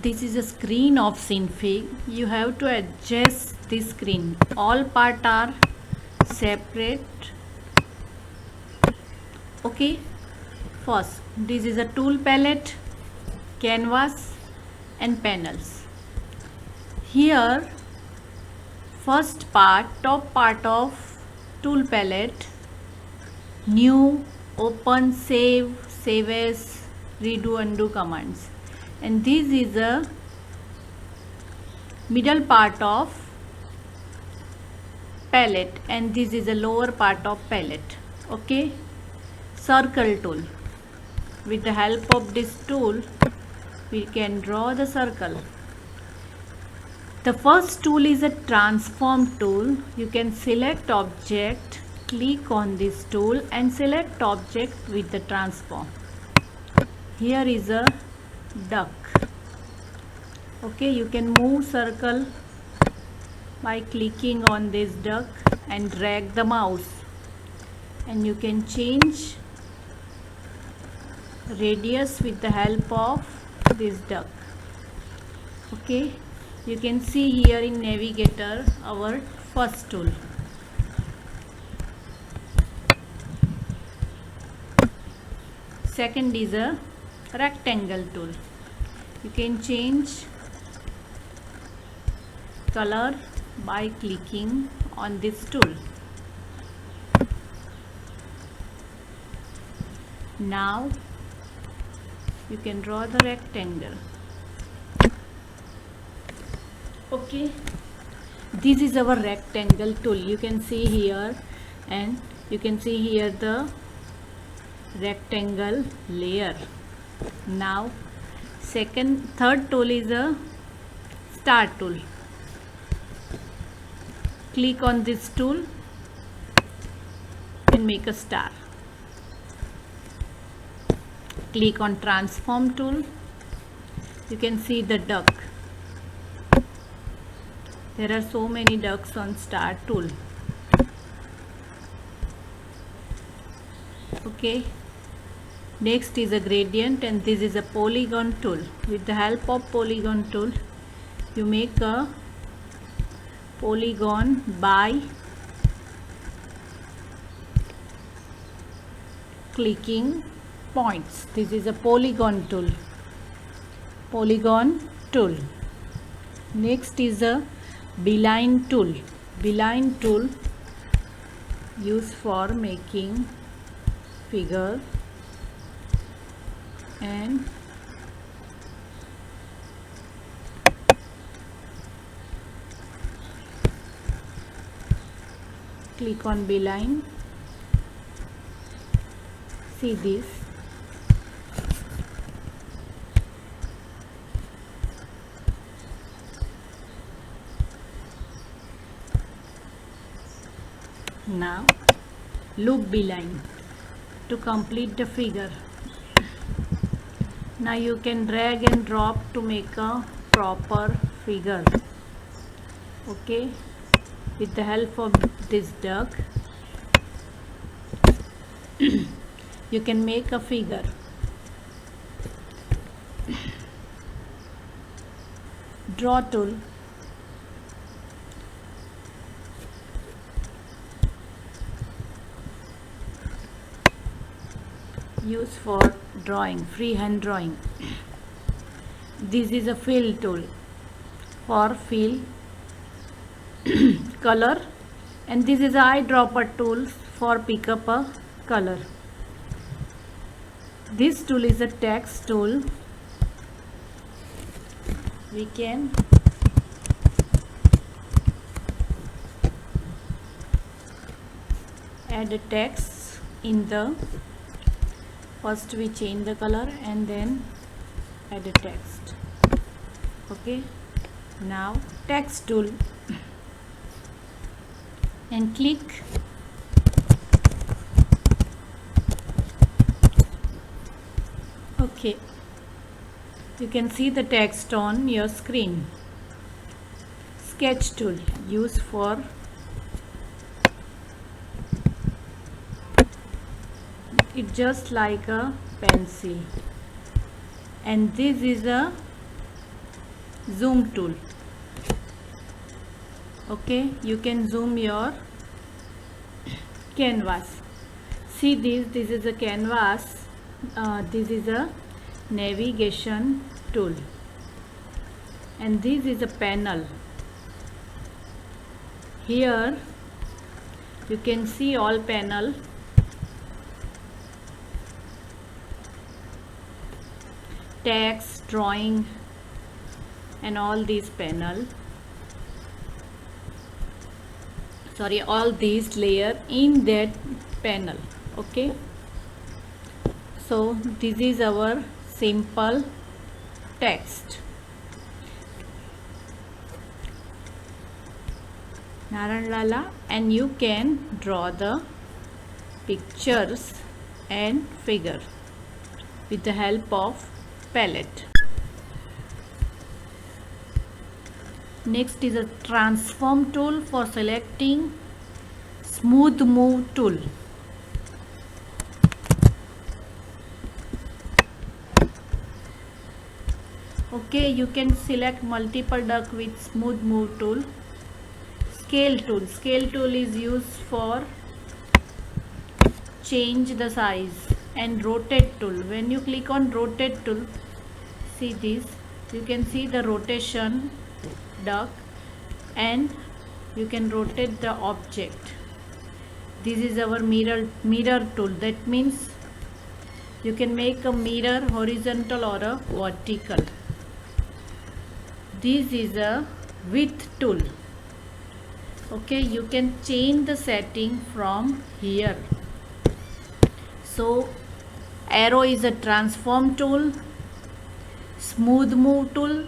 This is a screen of Synfig. You have to adjust the screen. All parts are separate. Okay. First, this is a tool palette, canvas and panels. Here, first part, top part of tool palette, new, open, save as, redo, undo commands. And this is a middle part of palette and this is a lower part of palette. Okay. Circle tool. With the help of this tool, we can draw the circle. The first tool is a transform tool. You can select object, click on this tool and select object with the transform. Here is a duck. Okay, you can move circle by clicking on this duck and drag the mouse, and you can change radius with the help of this duck. Okay, you can see here in navigator our first tool. Second is a rectangle tool. You can change color by clicking on this tool. Now you can draw the rectangle. Okay, this is our rectangle tool. You can see here, and you can see here the rectangle layer. Now third tool is a star tool. Click on this tool and make a star. Click on transform tool. You can see the duck. There are so many ducks on star tool. Okay, next is a gradient and this is a polygon tool. With the help of polygon tool, you make a polygon by clicking points. This is a polygon tool. Polygon tool. Next is a beeline tool. Beeline tool used for making figure and click on beeline. See this. Now loop beeline to complete the figure. Now you can drag and drop to make a proper figure. Okay, with the help of this duck you can make a figure. Draw tool. Use for drawing, freehand drawing. This is a fill tool for fill color, and this is a eyedropper tool for pick up a color. This tool is a text tool. We can add a text in the first. We change the color and then add a text. Okay, now text tool and click. Okay, you can see the text on your screen. Sketch tool used for it, just like a pencil, and this is a zoom tool. Okay, you can zoom your canvas. See this is a canvas. This is a navigation tool, and this is a panel. Here you can see all panel. Text, drawing, and all these panel. Sorry, all these layer in that panel. Okay, so this is our simple text. Naran Lala, and you can draw the pictures and figure with the help of palette. Next is a transform tool for selecting smooth move tool. Okay, you can select multiple duck with smooth move tool. Scale tool. Scale tool is used for change the size. And rotate tool. When you click on rotate tool, see this, you can see the rotation duck, and you can rotate the object. This is our mirror tool. That means you can make a mirror horizontal or a vertical. This is a width tool. Okay, you can change the setting from here. So arrow is a transform tool. Smooth move tool,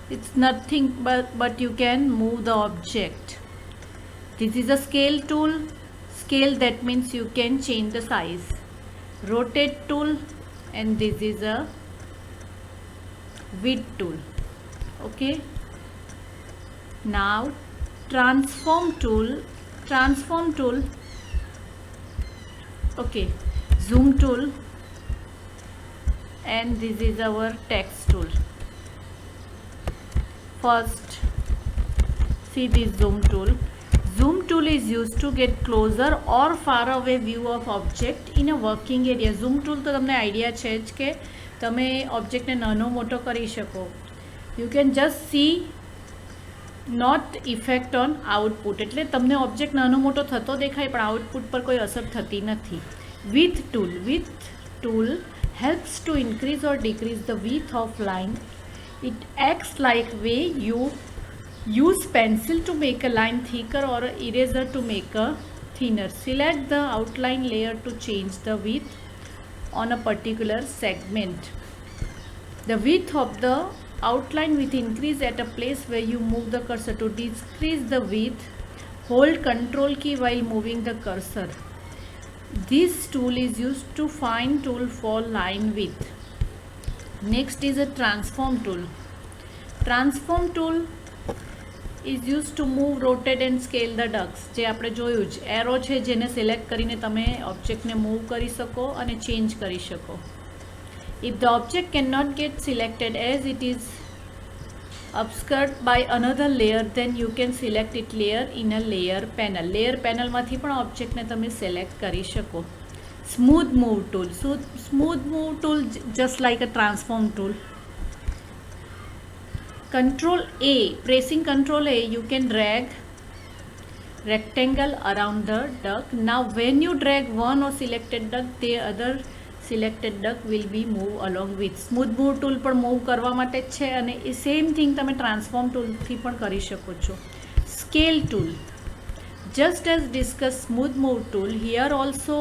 it's nothing but you can move the object. This is a scale tool. Scale, that means you can change the size. Rotate tool, and this is a width tool. Okay, now transform tool. Okay, zoom tool, and this is our text tool. First, see this zoom tool. Zoom tool is used to get closer or far away view of object in a working area. Zoom tool તો તમને idea છે જ કે તમે ઓબ્જેક્ટને નાનો મોટો કરી શકો. You can just see not effect on output. એટલે તમને ઓબ્જેક્ટ નાનો મોટો થતો દેખાય પણ આઉટપુટ પર કોઈ અસર થતી નથી. Width tool helps to increase or decrease the width of line. It acts like way you use pencil to make a line thicker or a eraser to make a thinner. Select the outline layer to change the width on a particular segment. The width of the outline will increase at a place where you move the cursor. To decrease the width, hold Control key while moving the cursor. This tool is used to fine tool for line width. Next is a transform tool. Transform tool is used to move, rotate and scale the ducks. જે આપણે જોયું જ arrow છે જેને select કરીને તમે ઓબ્જેક્ટને move કરી શકો અને ચેન્જ કરી શકો. If the object cannot get selected as it is obscured by another layer, then you can select it layer in a layer panel. Layer panel માંથી પણ ઓબ્જેક્ટને તમે સિલેક્ટ કરી શકો. Smooth move tool. So smooth move tool just like a transform tool. Control A. Pressing Control A, you can drag rectangle around the duck. Now when you drag one or selected duck, the other selected duck will be move along with. Smooth move tool પણ move કરવા માટે જ છે અને એ same thing તમે transform ટૂલથી પણ કરી શકો છો. Scale tool. Just as discussed smooth move tool, here also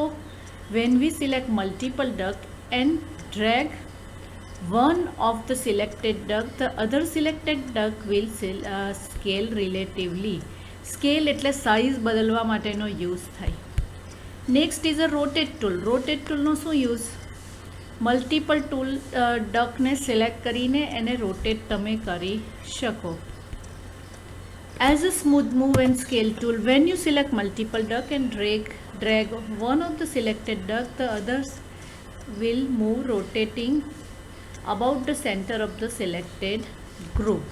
when we select multiple duck and drag one of the selected duck, the other selected duck will scale relatively. Scale એટલે size બદલવા માટેનો use થાય. Next is a rotate tool. Rotate tool નો શું use? Multiple tool ડકને select કરીને એને rotate તમે કરી શકો. As a smooth move and scale tool, when you select multiple duck and drag one of the selected duck, the others will move rotating about the center of the selected group.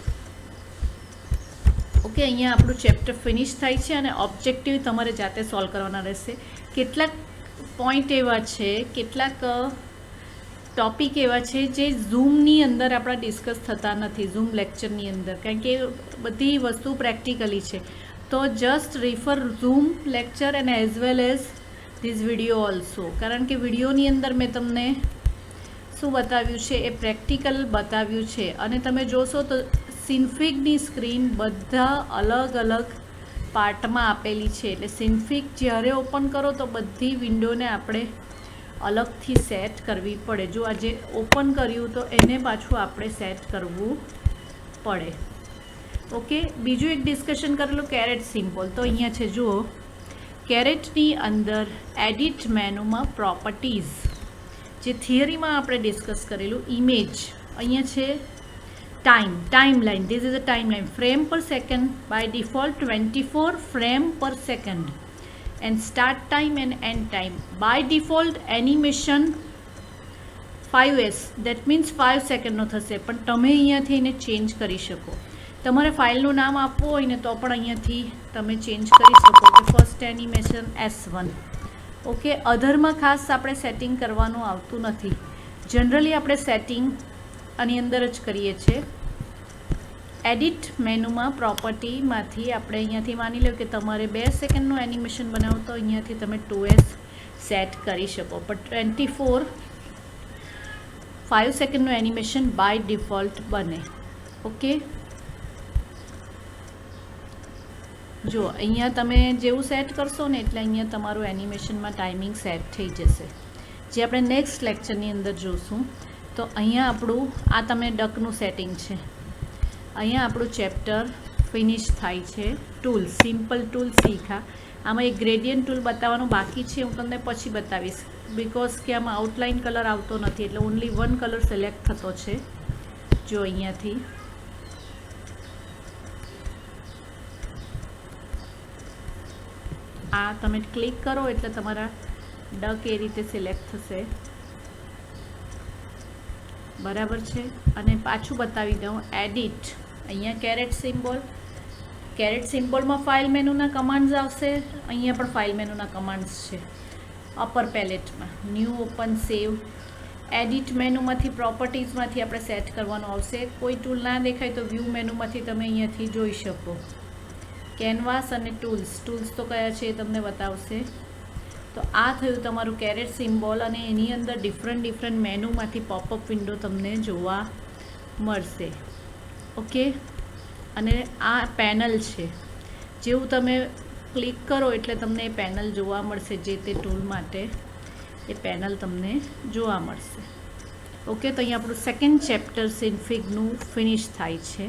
Okay, અહીંયા આપણું chapter finish થાય છે અને objective તમારે જાતે solve કરવાના રહેશે. કેટલાક પોઈન્ટ એવા છે, કેટલાક ટોપિક એવા છે જે ઝૂમની અંદર આપણા ડિસ્કસ થતા નથી, ઝૂમ લેક્ચરની અંદર, કારણ કે બધી વસ્તુ પ્રેક્ટિકલી છે. તો just refer zoom lecture and as well as this video also, કારણ કે વિડીયોની અંદર મેં તમને શું બતાવ્યું છે એ પ્રેક્ટિકલ બતાવ્યું છે. અને તમે જોશો તો સિન્ફિગની સ્ક્રીન બધા અલગ અલગ પાર્ટમાં આપેલી છે. એટલે સિન્ફિગ જ્યારે ઓપન કરો તો બધી વિન્ડોને આપણે અલગથી સેટ કરવી પડે. જો આજે ઓપન કર્યું તો એને પાછું આપણે સેટ કરવું પડે. ઓકે, બીજું એક ડિસ્કશન કરેલું કેરેટ સિમ્બોલ. તો અહીંયા છે જુઓ, કેરેટની અંદર એડિટ મેનુમાં પ્રોપર્ટીઝ, જે થિયરીમાં આપણે ડિસ્કસ કરેલું, ઇમેજ, અહીંયા છે timeline. This is a timeline. Frame per second, by default 24 frame per second, and start time and end time. By default animation 5s, that means 5 સેકન્ડનો થશે, પણ તમે અહીંયાથી એને ચેન્જ કરી શકો. તમારે ફાઇલનું નામ આપવું હોય ને તો પણ અહીંયાથી તમે ચેન્જ કરી શકો કે ફર્સ્ટ એનિમેશન S1. ઓકે, અધરમાં ખાસ આપણે સેટિંગ કરવાનું આવતું નથી. જનરલી આપણે સેટિંગ આની અંદર જ કરીએ છીએ. એડિટ મેનુમાં પ્રોપર્ટીમાંથી આપણે અહીંયાથી માની લો કે તમારે 2 સેકન્ડનું એનિમેશન બનાવો તો અહીંયાથી તમે 2s સેટ કરી શકો, પણ 5 સેકન્ડનું એનિમેશન બાય ડિફોલ્ટ બને. ઓકે, જો અહીંયા તમે જેવું સેટ કરશો ને એટલે અહીંયા તમારું એનિમેશનમાં ટાઈમિંગ સેટ થઈ જશે, જે આપણે નેક્સ્ટ લેક્ચરની અંદર જોઈશું. તો અહીંયા આપણું આ તમે ડકનું સેટિંગ છે. અહીંયા આપણું ચેપ્ટર ફિનિશ થાય છે. ટૂલ, સિમ્પલ ટૂલ શીખા. આમાં એક ગ્રેડિયન્ટ ટૂલ બતાવવાનું બાકી છે, હું તમને પછી બતાવીશ, બિકોઝ કે આમાં આઉટલાઇન કલર આવતો નથી, એટલે ઓનલી 1 કલર સિલેક્ટ થતો છે. જો અહીંયાથી આ તમે ક્લિક કરો એટલે તમારા ડક એ રીતે સિલેક્ટ થશે. બરાબર છે. અને પાછું બતાવી દઉં, એડિટ, અહીંયા કેરેટ સિમ્બોલ, કેરેટ સિમ્બોલમાં ફાઇલ મેનુના કમાન્ડ્સ આવશે. અહીંયા પણ ફાઇલ મેનુના કમાન્ડ્સ છે. અપર પેલેટમાં ન્યૂ, ઓપન, સેવ. એડિટ મેનુમાંથી પ્રોપર્ટીઝમાંથી આપણે સેટ કરવાનું આવશે. કોઈ ટૂલ ના દેખાય તો વ્યૂ મેનુમાંથી તમે અહીંયાથી જોઈ શકો. કેનવાસ અને ટૂલ્સ તો કયા છે એ તમને બતાવશે. તો આ થયું તમારું કેરેટ સિમ્બોલ, અને એની અંદર ડિફરન્ટ મેનુમાંથી પોપઅપ વિન્ડો તમને જોવા મળશે. ઓકે, અને આ પેનલ છે, જેવું તમે ક્લિક કરો એટલે તમને એ પેનલ જોવા મળશે, જે તે ટૂલ માટે એ પેનલ તમને જોવા મળશે. ઓકે, તો અહીંયા આપણું સેકન્ડ ચેપ્ટર સિન્ફિગનું ફિનિશ થાય છે.